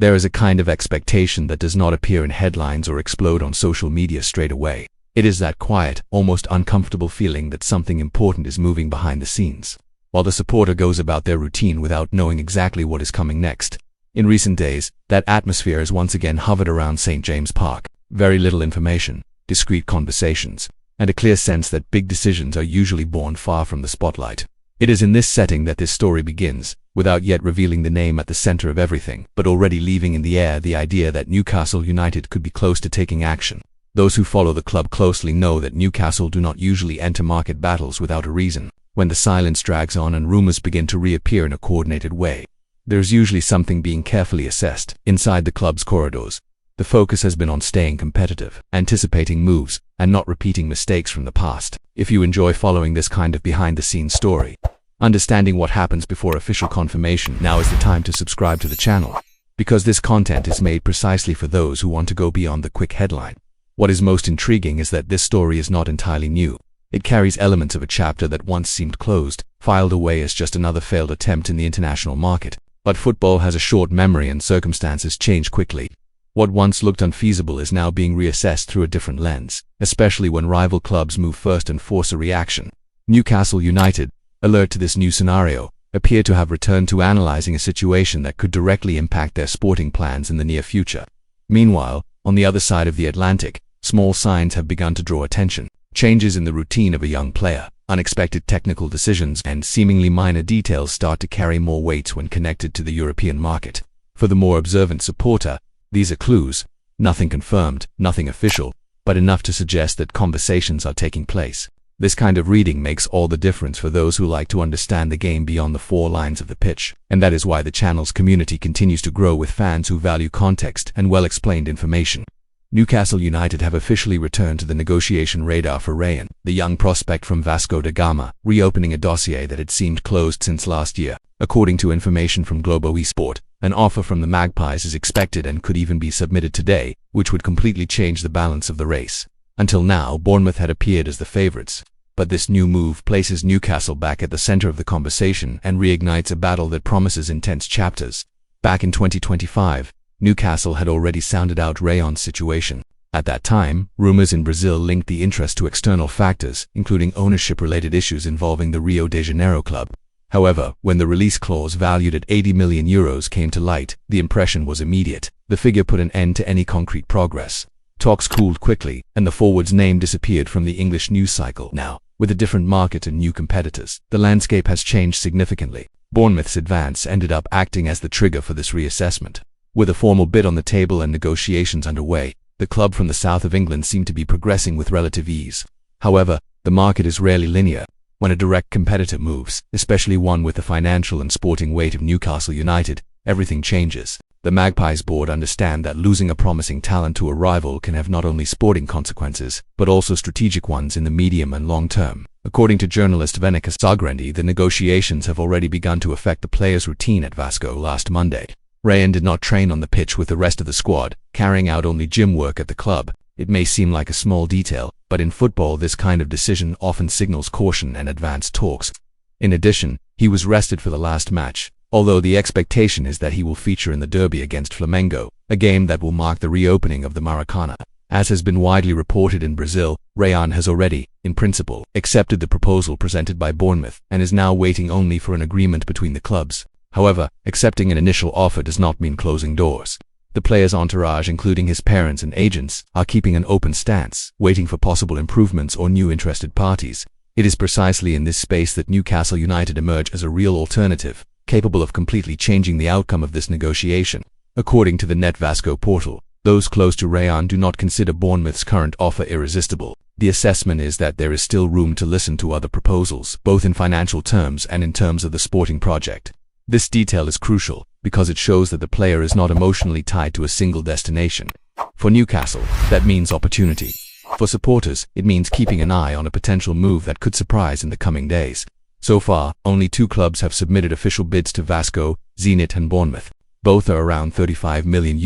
There is a kind of expectation that does not appear in headlines or explode on social media straight away. It is that quiet, almost uncomfortable feeling that something important is moving behind the scenes, while the supporter goes about their routine without knowing exactly what is coming next. In recent days, that atmosphere has once again hovered around St. James Park. Very little information, discreet conversations, and a clear sense that big decisions are usually born far from the spotlight. It is in this setting that this story begins, without yet revealing the name at the center of everything, but already leaving in the air the idea that Newcastle United could be close to taking action. Those who follow the club closely know that Newcastle do not usually enter market battles without a reason. When the silence drags on and rumours begin to reappear in a coordinated way, there is usually something being carefully assessed. Inside the club's corridors, the focus has been on staying competitive, anticipating moves, and not repeating mistakes from the past. If you enjoy following this kind of behind-the-scenes story, understanding what happens before official confirmation, now is the time to subscribe to the channel, because this content is made precisely for those who want to go beyond the quick headline. What is most intriguing is that this story is not entirely new. It carries elements of a chapter that once seemed closed, filed away as just another failed attempt in the international market. But football has a short memory and circumstances change quickly. What once looked unfeasible is now being reassessed through a different lens, especially when rival clubs move first and force a reaction. Newcastle United, alert to this new scenario, appear to have returned to analyzing a situation that could directly impact their sporting plans in the near future. Meanwhile, on the other side of the Atlantic, small signs have begun to draw attention. Changes in the routine of a young player, unexpected technical decisions, and seemingly minor details start to carry more weight when connected to the European market. For the more observant supporter, these are clues, nothing confirmed, nothing official, but enough to suggest that conversations are taking place. This kind of reading makes all the difference for those who like to understand the game beyond the four lines of the pitch, and that is why the channel's community continues to grow with fans who value context and well-explained information. Newcastle United have officially returned to the negotiation radar for Rayan, the young prospect from Vasco da Gama, reopening a dossier that had seemed closed since last year. According to information from Globo Esport, an offer from the Magpies is expected and could even be submitted today, which would completely change the balance of the race. Until now, Bournemouth had appeared as the favourites, but this new move places Newcastle back at the centre of the conversation and reignites a battle that promises intense chapters. Back in 2025, Newcastle had already sounded out Rayan's situation. At that time, rumours in Brazil linked the interest to external factors, including ownership-related issues involving the Rio de Janeiro club. However, when the release clause valued at €80 million came to light, the impression was immediate. The figure put an end to any concrete progress. Talks cooled quickly, and the forward's name disappeared from the English news cycle. Now, with a different market and new competitors, the landscape has changed significantly. Bournemouth's advance ended up acting as the trigger for this reassessment. With a formal bid on the table and negotiations underway, the club from the south of England seemed to be progressing with relative ease. However, the market is rarely linear. When a direct competitor moves, especially one with the financial and sporting weight of Newcastle United, everything changes. The Magpies board understand that losing a promising talent to a rival can have not only sporting consequences, but also strategic ones in the medium and long term. According to journalist Venica Sagrendi, the negotiations have already begun to affect the players' routine at Vasco. Last Monday, Rayan did not train on the pitch with the rest of the squad, carrying out only gym work at the club. It may seem like a small detail, but in football this kind of decision often signals caution and advanced talks. In addition, he was rested for the last match, although the expectation is that he will feature in the derby against Flamengo, a game that will mark the reopening of the Maracana. As has been widely reported in Brazil, Rayan has already, in principle, accepted the proposal presented by Bournemouth and is now waiting only for an agreement between the clubs. However, accepting an initial offer does not mean closing doors. The player's entourage, including his parents and agents, are keeping an open stance, waiting for possible improvements or new interested parties. It is precisely in this space that Newcastle United emerge as a real alternative, capable of completely changing the outcome of this negotiation. According to the Net Vasco portal, those close to Rayan do not consider Bournemouth's current offer irresistible. The assessment is that there is still room to listen to other proposals, both in financial terms and in terms of the sporting project. This detail is crucial, because it shows that the player is not emotionally tied to a single destination. For Newcastle, that means opportunity. For supporters, it means keeping an eye on a potential move that could surprise in the coming days. So far, only two clubs have submitted official bids to Vasco, Zenit and Bournemouth. Both are around €35 million,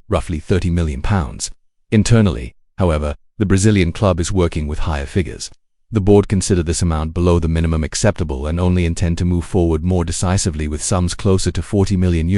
roughly £30 million. Internally, however, the Brazilian club is working with higher figures. The board consider this amount below the minimum acceptable and only intend to move forward more decisively with sums closer to €40 million.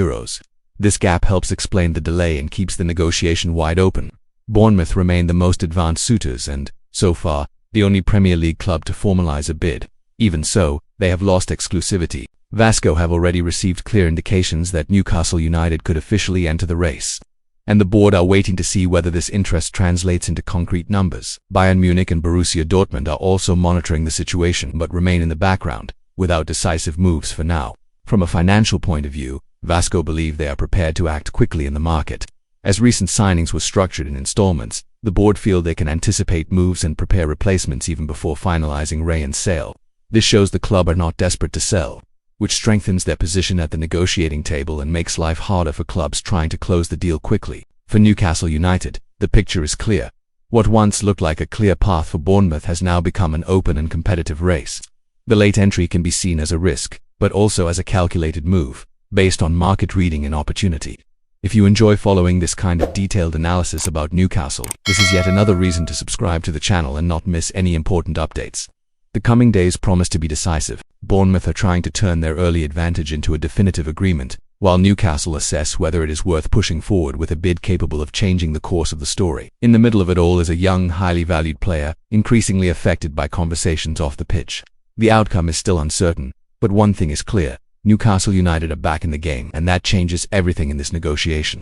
This gap helps explain the delay and keeps the negotiation wide open. Bournemouth remain the most advanced suitors and, so far, the only Premier League club to formalise a bid. Even so, they have lost exclusivity. Vasco have already received clear indications that Newcastle United could officially enter the race, and the board are waiting to see whether this interest translates into concrete numbers. Bayern Munich and Borussia Dortmund are also monitoring the situation but remain in the background, without decisive moves for now. From a financial point of view, Vasco believe they are prepared to act quickly in the market. As recent signings were structured in installments, the board feel they can anticipate moves and prepare replacements even before finalizing Rayan's sale. This shows the club are not desperate to sell, which strengthens their position at the negotiating table and makes life harder for clubs trying to close the deal quickly. For Newcastle United, the picture is clear. What once looked like a clear path for Bournemouth has now become an open and competitive race. The late entry can be seen as a risk, but also as a calculated move, based on market reading and opportunity. If you enjoy following this kind of detailed analysis about Newcastle, this is yet another reason to subscribe to the channel and not miss any important updates. The coming days promise to be decisive. Bournemouth are trying to turn their early advantage into a definitive agreement, while Newcastle assess whether it is worth pushing forward with a bid capable of changing the course of the story. In the middle of it all is a young, highly valued player, increasingly affected by conversations off the pitch. The outcome is still uncertain, but one thing is clear: Newcastle United are back in the game, and that changes everything in this negotiation.